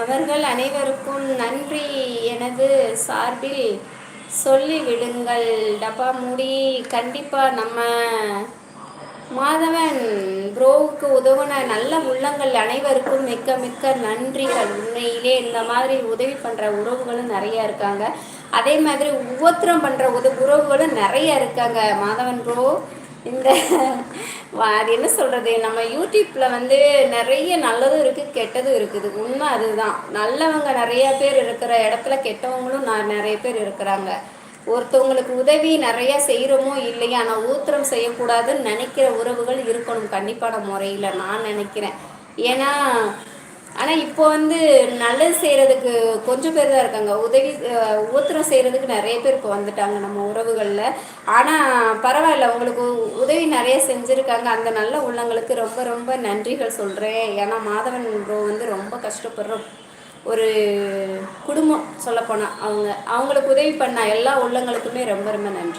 அவர்கள் அனைவருக்கும் நன்றி எனது சார்பில் சொல்லிவிடுங்கள். டப்பா மூடி. கண்டிப்பாக நம்ம மாதவன் ப்ரோவுக்கு உதவுன நல்ல உள்ளங்கள் அனைவருக்கும் மிக்க மிக்க நன்றிகள். உண்மையிலே இந்த மாதிரி உதவி பண்ணுற உறவுகளும் நிறைய இருக்காங்க. அதே மாதிரி உபத்திரம் பண்ணுற உறவுகளும் நிறைய இருக்காங்க. மாதவன் ப்ரோ இந்த அது என்ன சொல்கிறது, நம்ம யூடியூப்பில் வந்து நிறைய நல்லதும் இருக்குது கெட்டதும் இருக்குது. உண்மை அதுதான். நல்லவங்க நிறைய பேர் இருக்கிற இடத்துல கெட்டவங்களும் நிறைய பேர் இருக்கிறாங்க. ஒருத்தவங்களுக்கு உதவி நிறையா செய்கிறோமோ இல்லையா, ஆனால் ஊத்திரம் செய்யக்கூடாதுன்னு நினைக்கிற உறவுகள் இருக்கணும் கண்டிப்பான முறையில் நான் நினைக்கிறேன். ஏன்னா ஆனால் இப்போ வந்து நல்லது செய்கிறதுக்கு கொஞ்சம் பேர் தான் இருக்காங்க. ஊத்திரம் செய்கிறதுக்கு நிறைய பேர் இப்போ வந்துட்டாங்க நம்ம உறவுகளில். ஆனால் பரவாயில்ல, உங்களுக்கு உதவி நிறைய செஞ்சுருக்காங்க. அந்த நல்ல உள்ளங்களுக்கு ரொம்ப ரொம்ப நன்றிகள் சொல்கிறேன். ஏன்னா மாதவன் ப்ரோ வந்து ரொம்ப கஷ்டப்படுற ஒரு குடும்பம் சொல்லப்போனால் அவங்களுக்கு உதவி பண்ண எல்லா உள்ளங்களுக்குமே ரொம்ப ரொம்ப நன்றி.